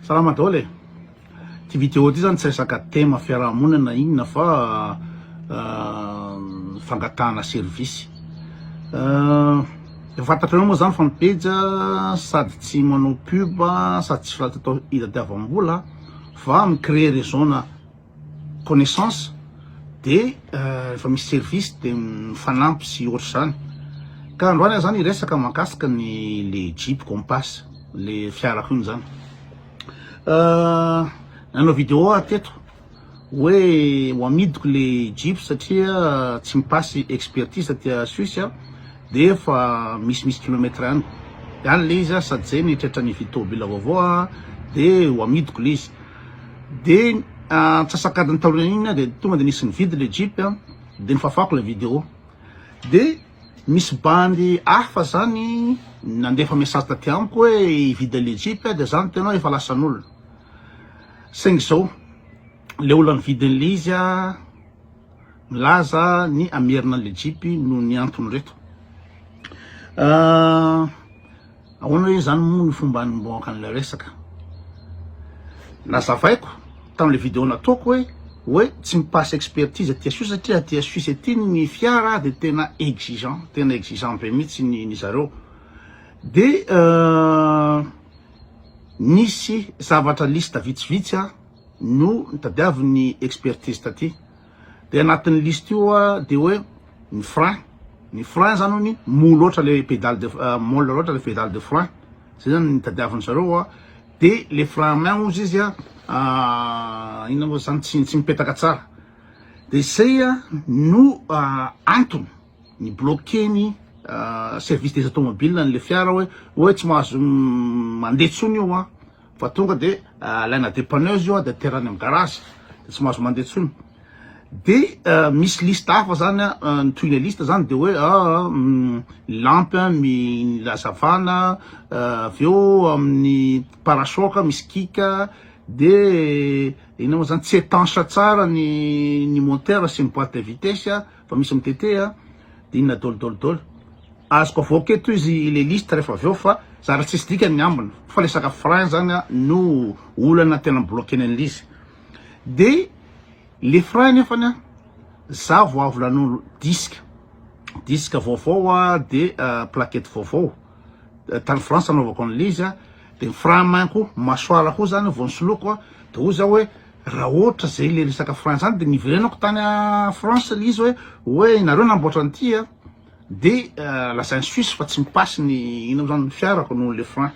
Salama daholo e. Ty vidéo ty zany tsy resaka tema fiarahamonina inona fa fangatahana service. Fantatrareo moa zany fa ny page sady tsy manao pub sady tsy atao itadiavam-bola fa micréer réseau na connaissance de efa misy service de mifanampy sy ohatry zany. Ka androany zany resaka mahakasika ny le Jeep Compass, le fiarako iny zany. Nanao vidéo teto hoe ho amidiko le Jeep satria tsy mipasy expertise aty Suisse de fa misy kilomètre any le izy sady zay nitratra ny vitobila vaovao de ho amidiko le izy de tsasakadiny taona iny de tonga de nisy nividy le Jeep de nifafako le vidéo de misy bandy hafa zany nandefa message taty amiko hoe hividy le Jeep de zany tena efa lasan'olona saingy zao le olona nividin'le izy milaza ny amerina le Jeep no ny antony reto. Ahoana hoe zany moa ny fomba nimboaka an'le resaka nazavaiko tamin'le vidéo nataoko hoe tsy mipasy expertise aty Suisse satria aty Suisse aty ny fiara de tena exigeant be mihitsy ny zareo de nisy zavatra lista vitsivitsy no nitadiavy ny expertise taty de anatin'ny liste io de hoe ny frein zany hony mo loatra le pédale de molle loatra le pédale de frein zay zany nitadiaviny zareo de le frein main ozy izy ina moa zany tsy mipetaka tsara de zay no antony ny bloqué ny service des automobiles le fiara hoe tsy mahazo mandeha tsony io fa tonga de alaina dépanneuse io de terrany amin'ny garage de tsy mahazo mandeha tsony de misy liste hafa zany nitohiny liste zany de hoe lampe milazavana aveo amin'ny parasoka misy kika de ina moa zany tsy étanche tsara ny moteur sy ny boîte de vitesse fa misy mitete de inona dolo azoko avoaka eto izy le liste rehefa aveo fa zara tsisy dikany ny ambiny fa le saka frein zany no olana tena bloqué an'izy de le frein nefany za vo avy lan'olo disque vaovao de plaquette vaovao tany France anaovako an'izy de ny frein manko masoara ko zany vo nisoloko de ho za hoe raha ohatra zay le resaka frein zany de niverenako tany France le izy hoe nareo namboatra an'ity de lazainy Suisse fa tsy mipasy ny ina zany fiarako noho le frein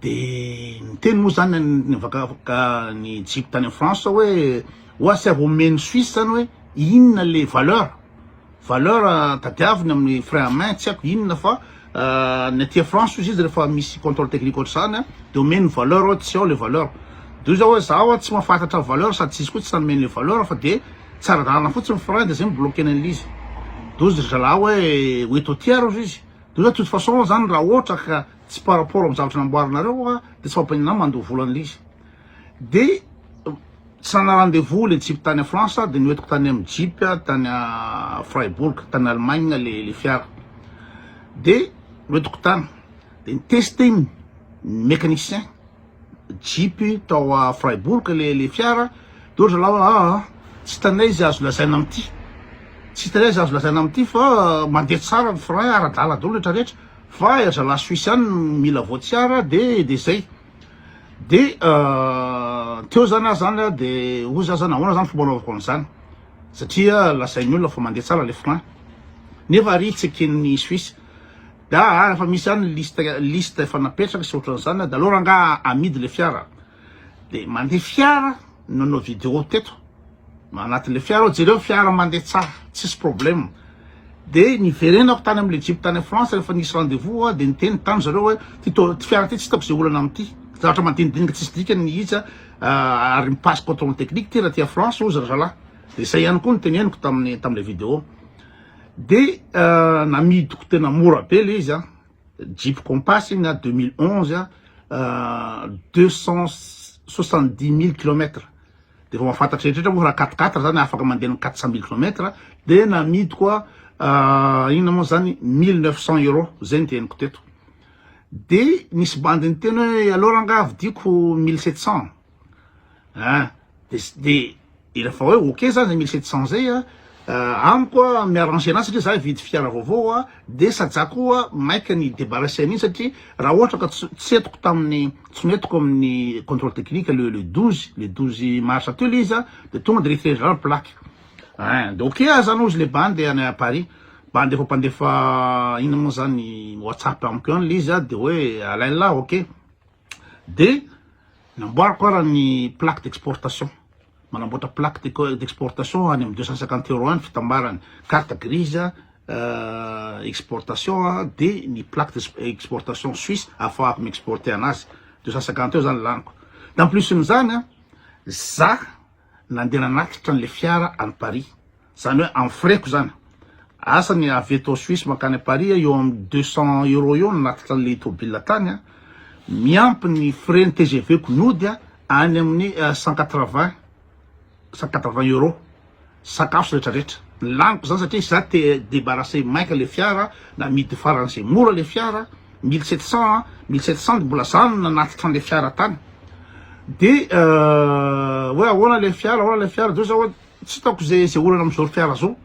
de niteny moa zany nivakavaka ny Jeep tany France hoe oasy avomeny Suisse zany hoe inona le valeur tadiaviny amin'ny frein à main tsy haiko inona fa ny aty France izy rehefa misy contrôle technique ohatry zany de omeny valeur tsy ao le valeur de zao hoe zaho tsy mahafantatra valeur sady tsisy koa tsy nanomeny le valeur fa de tsara dalana fotsiny frein de zay mibloqué an'izy de zy zalahy hoe eto tiaro izy de de toute façon zany raha ohatra ka tsy par rapport amin'ny zavatra namboarinareo de tsy mampanina mandoha volan'izy de tsy nana rendez-vous le Jeep tany France de nihoetiko tany amin'ny Jeep tany Freiburg tany Allemagne le fiara de nihoetiko tany de nitesté iny mécanicien Jeep tao Freiburg le fiara de zalahy tsy tanay izy azo lazaina amity tsy tanay izy azo lazaina amity fa mandeha tsara ny frein ara-dala dolo rehetrarehetra fa zalahy Suisse any mila voatsiara de zay de teo zany de oza zany ahoana zany fomba anaovako an'izany satria lazainy olona fa mandeha tsara le frein nefa ary tsy eken'ny Suisse da rehefa misy zany liste efa napetraka sy ohatran'izany da alora nga amidy le fiara de mandeha fiara nanao vidéo teto anatin'le fiara jereo fiara mandeha tsara tsisy problème de niverenako tany am'le Jeep tany France rehefa nisy rendez-vous de niteny tany zareo hoe ty fiara ty tsy hitako zay olana amity zavatra mandinidinika tsisy dikany izy ary mipasy contrôle technique ty raha tia France ozy zalahy de zay ihany koa niteneniko tam'le vidéo de namidiko tena mora be le izy Jeep Compass iny 2011 270 000 km de fa mahafantatra rehetrarehetra moa raha 4x4 zany afaka mandeha ny 400 000 km de namidiko inona moa zany 1900 € zay niteniko teto de nisy bandiny teny hoe alors anga vidiko 1700 de rehefa hoe ok zany 1700 zay amiko miarranger anazy satria za vidy fiara vaovao de sajako maika ny débarrasser an'iny satria raha ohatra ka tsy etiko tamin'ny tsy netiko amin'ny contrôle technique le 12 mars teo le izy de tonga de réfrigérateur plaque de ok zany ozy le bande any à Paris bande efa mpandefa ina moa zany WhatsApp amiko any le izy de hoe alaila ok de namboariko raha ny plaque d'exportation manamboatra plaque d'exportation any amin'ny 250 € any fitambarany carte grise exportation de ny plaque d'exportation suisse afahako m'exporter anazy 250 € zany laniko d'en plus n'zany za nandeha nanatitra an'le fiara any Paris zany hoe en frais ko zany asany avy eto Suisse makany Paris eo amin'ny 200 € eo nanatitra an'le tobile tany miampy ny frais TGV ko nody any amin'ny 180 € sakafo rehetrarehetra laniko zany satria za te débarrasser maika le fiara na midy faran'izay mora le fiara 1700 de mbola zany nanatitra an'le fiara tany de hoe ahoana le fiara de zao tsy hitako zay olana am'zao fiara zao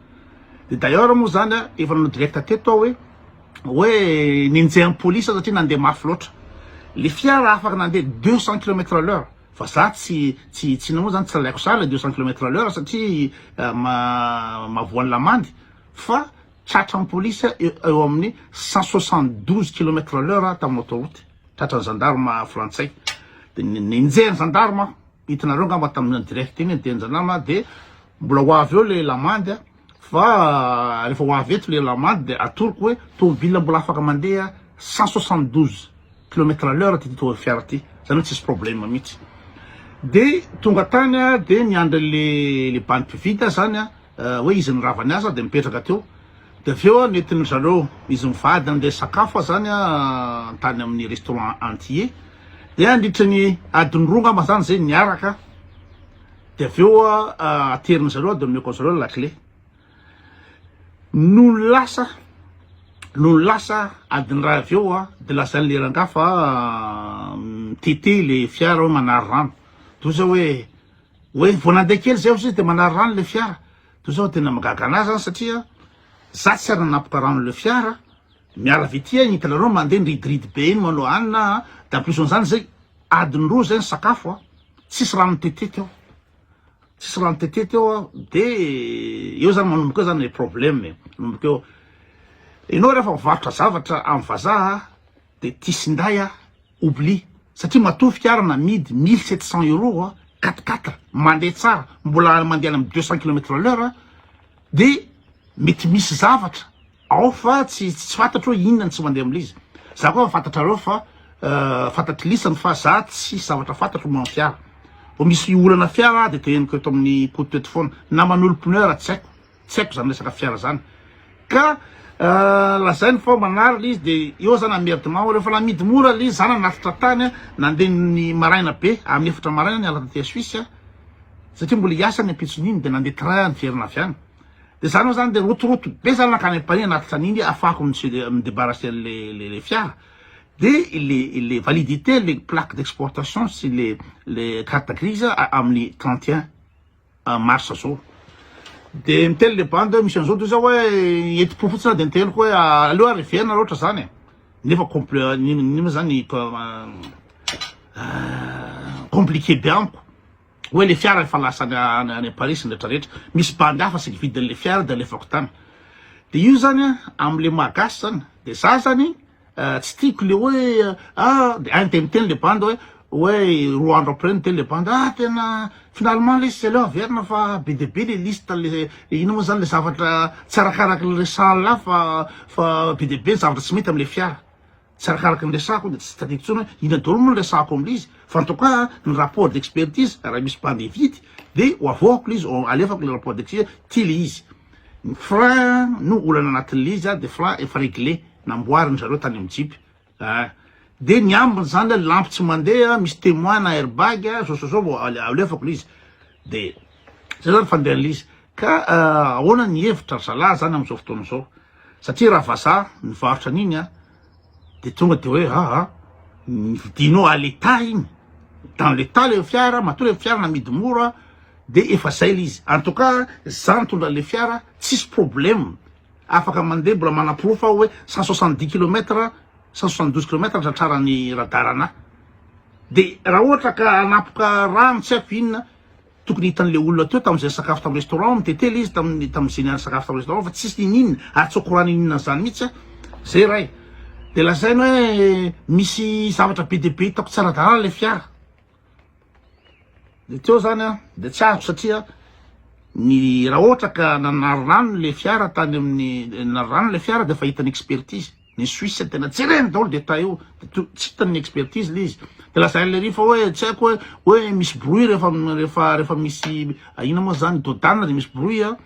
de d'ailleurs moa zany efa nanao direct teto hoe ninjeny police satria nandeha mafy loatra le fiara afaka nandeha 200 km/h fa za tsy namoa zany tsy alaiko sara le 200 km/h satria mavoan'ny lamandy fa tratra amin'ny police eo amin'ny 172 km/h tamin'ny autoroute tratran'ny gendarme frantsay de ninjeny gendarme hitanareo ngamba tamin'ny direct iny ninjeny gendarme de mbola ho avy eo le lamandy fa rehefa ho avy eto le lamandy de atoroko hoe tomobile mbola afaka mandeha 172 km/h ty fiara ty zany hoe tsisy problème mihitsy de tonga tany de niandry le bande pivita zany hoe izy niravany asa de mipetraka teo de aveo netiny zareo izy mivady andeha sakafo zany tany amin'ny restaurant entier de andritra ny adiny roa ngamba zany zay niaraka de aveo ateriny zareo de nomeko zareo la clé no lasa adiny raha aveo de lasa leranga fa tete le fiara hoe manary rano to zao hoe vao nandeha kely zay izy de manary rano le fiara to zao tena magaga anazy zany satria za tsy ary nanapoka rano le fiara miala vitia hitanareo mandeha nridiridy be iny manao hanina de en plus n'zany zay adiny roa zay ny sakafo tsisy rano tete teo de eo zany manomboka eo zany le problème manomboka eo ianao rehefa mivarotra zavatra amin'ny vazaha de tisinday oublie satria matoa fiara na midy 1700 € 4x4 mandeha tsara mbola mandeha amin'ny 200 km/h de mety misy zavatra ao fa tsy fantatro hoe inona tsy mandeha amin'izy za koa fantatrareo fa fantatry lisany fa za tsy zavatra fantatro mo amin'ny fiara vo misy olana fiara de teniko eto amin'ny côte foana na manolo pneu tsy haiko zany resaka fiara zany ka lazainy fa manary izy de eo zany amerdement rehefa namidy mora le izy zany nanatitra tany nandeha ny maraina be amin'ny efatra maraina ny ala taty Suisse satria mbola hiasany ampitson'iny de nandeha train niverina avy any de zany ao zany de rotoroto be zany nakany Paris nanatitra an'iny afahako midébarrasser le fiara de les validités les plaques d'exportation sy les carte grise amin'ny 31 mars zao de mitely le bande misy an'izao de zao hoe eti-po fotsiny de niteliko hoe aleo arrivéna loatra zany nefa nima zany compliqué be amiko hoe le fiara efa lasa any Paris rehetrarehetra misy bande hafa sy vidin'le fiara de alefako tany de io zany am'le magasy zany de za zany tsy tiako le hoe de miteny le bande hoe roa andro après niteny le bande tena finalement le izy aleo averina fa be de be le liste le ino moa zany le zavatra tsy arakaraky le resahany la fa be de be zavatra tsy mety am'le fiara tsy arakaraky ny resahako de tsy tadiko tsony hoe ina daholo moa ny resahako am'izy fa en tout cas ny rapport d'expertise raha misy bande vidy de ho avoako le izy alefako le rapport d'expertise ty le izy ny frein no olana anatin'le izy de frein efa réglé namboariny zareo tany amin'ny jeep de ny ambiny zany lampy tsy mandeha misy témoin na airbag zao alefako le izy de zay zany fandehan'le izy ka ahoana ny hevitra zalahy zany am'izao fotoana zao satria raha vazaha nivarotra an'iny de tonga de hoe vidinao à l'état igny dans l'état le fiara matoa le fiara namidy mora de efa zay le izy en tout cas za mitondra le fiara tsisy problème afaka mandeha mbola manam-poro fa hoe 170 km 172 km tratrarany radarana de raha ohatra ka anapoka rano tsy haiko inona tokony hitan'le olona teo tam'izay sakafo tam restaurant mitete le izy tam'izay niany sakafo tam restaurant fa tsisy inina atsokorany inona zany mihitsy zay ray de lazainy hoe misy zavatra be de be hitako tsara dalàna le fiara de teo zany de tsy ahako satria ny raha ohatra ka nanarorano le fiara tany amin'ny narorano le fiara de fa hitany expertise ny Suisse tena tsy reny daholo détail io de tsy hitany expertise le izy de lazainy le rifa hoe tsy haiko hoe misy bruit rehefa misy ina moa zany dodane de misy bruit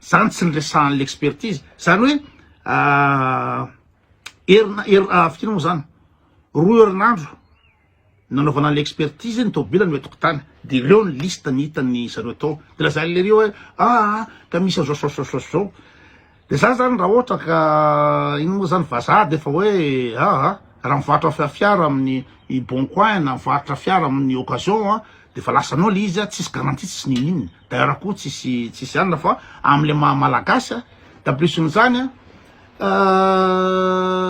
zany tsy niresahan'ny l'expertise zany hoe fikina moa zany 2 herinandro nanaovana l'expertise ny tobila ny tokotany de reo ny liste ny hitany zareo tao de lazainy le rio hoe ka misy azao de za zany raha ohatra ka ino moa zany vazaha de fa hoe raha mivarotra fiara amin'ny bon coin na mivarotra fiara amin'ny occasion de fa lasanao le izy tsisy garantie tsisy ninina d'ailleurs koa tsisy anona fa am'le malagasy da plus n'izany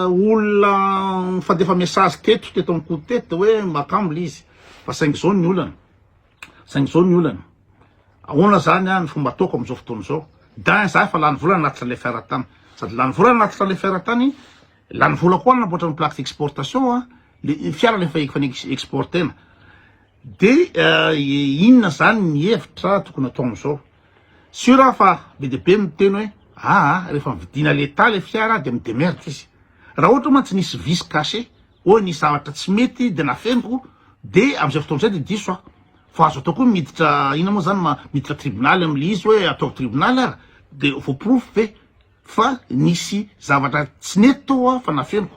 olona fandefa message teto amin'ny coup teto hoe makamo le izy fa 5 zao ny olana ahoana zany ny fomba ataoko am'izao fotoana zao da za fa lany vola anaty le fiara tany sady lany vola anaty le fiara tany lany vola koa namboatra ny plaque d'exportation le fiara le fa exportena de inona zany ny hevitra tokony atao am'izao sura fa be de be miteny hoe rehefa mividina l'état le fiara de midemerde izy raha ohatra mantsy nisy vice caché nisy zavatra tsy mety de nafeniko de am'izay fotoana zay de diso fa azo atao koa miditra ina moa zany miditra tribunal am'le izy hoe atao tribunal de voaprofo ve fa nisy zavatra tsy nety tao fa nafeniko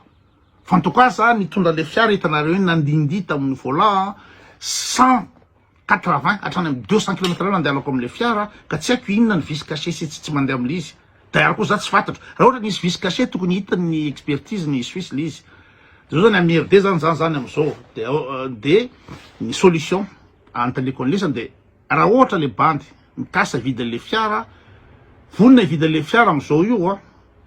fa en tout cas za nitondra le fiara hitanareo iny nandindy tamin'ny volant 180 hatrany amin'ny 200 km nandehanako am'le fiara ka tsy haiko inona ny vice caché sy tsy mandeha am'le izy d'ailleurs koa za tsy fantatro raha ohatra nisy vice caché tokony hitany expertise ny Suisse le izy de zao zany amerde zany am'izao de ny solution antaleko an'lesany de raha ohatra le bandy mikasa vide le fiara vonina vide le fiara am'izao io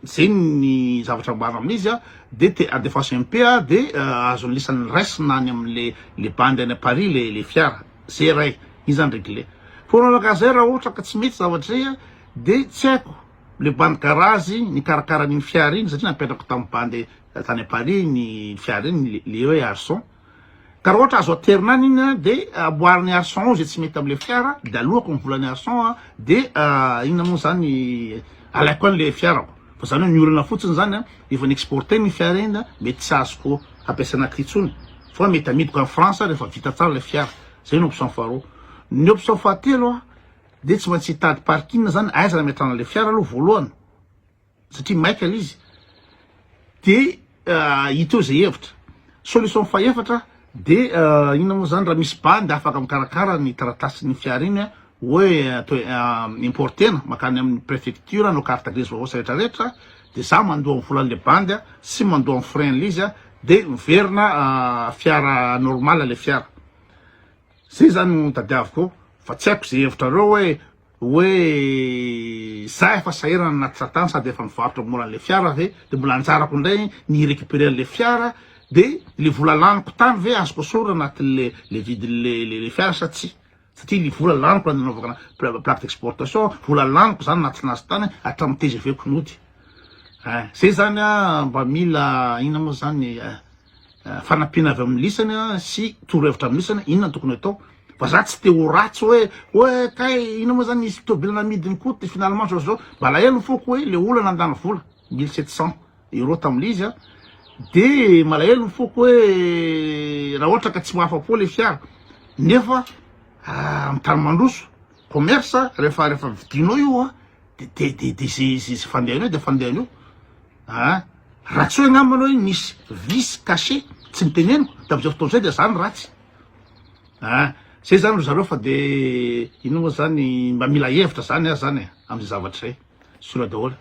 zay ny zavatra ambana amin'izy de adefaso un peu de azo lisan'ny res nany am'le bandy any à Paris le fiara zay ray iny zany réglé fo nanakazay raha ohatra ka tsy mety zavatra zay de tsy haiko le bandy garage ny karakara ny fiara iny satria napetrako tamin'ny bandy tany à Paris ny fiara iny le hoe arçon ka raha ohatra azo aterinany iny de aboariny arçon zay tsy mety am'le fiara de alohako ny volany arçon de inona moa zany alaiko an'le fiarako fa zany hoe miorana fotsiny zany efa niexporté ny fiara iny mety tsy azoko ampiasaina aty-tsony fa mety amidiko en France rehefa vita tsara le fiara zay ny option faharoa ny option fahatelo de tsy maintsy hitady parking zany aiza nametrana le fiara aloha voalohany satria maika le izy de hiteo zay hevitra solution faefatra de inona moa zany raha misy bandy afaka mikarakara ny taratasy ny fiara iny hoe atao importena makany amin'ny préfecture no carte grise vaoasa rehetrarehetra de za mandoa amin'ny volan'le bandy sy mandoa amin'ny frein le izy de miverina fiara normal le fiara zay zany no tadiaviko fa tsy haiko zay hevitrareo hoe za efa sahirana anaty satany sady efa mivarotra mora an'le fiara ve de mbola anjarako indray ny récupérer le fiara de le vola laniko tany ve azoko sora anatin'le vide le fiara satria le vola laniko nanaovana plaque d'exportation vola laniko zany anatin'azy tany hatramin'ny TGV konody zay zany mba mila inona moa zany fanampiana avy amin'ny lisany sy torohevitra amin'ny lisany inona tokony atao fa za tsy te ho ratsy hoe kay inona moa zany nisy tobila namidiny koa de finalement zao malahelo foko hoe le olana andany vola 1700 euro tam'le izy de malahelo ny foko hoe raha ohatra ka tsy mahafa-po le fiara nefa amin'ny tany mandroso commerce rehefa vidinao io de zay fandehanao de fandehanao raha tsy hoe angambana hoe nisy vice caché tsy niteneniko da am'izay fotoana zay de zany ratsy zay zany ro zareo fa de ino moa zany mba mila hevitra zany zany am'izay zavatra zay sola daholo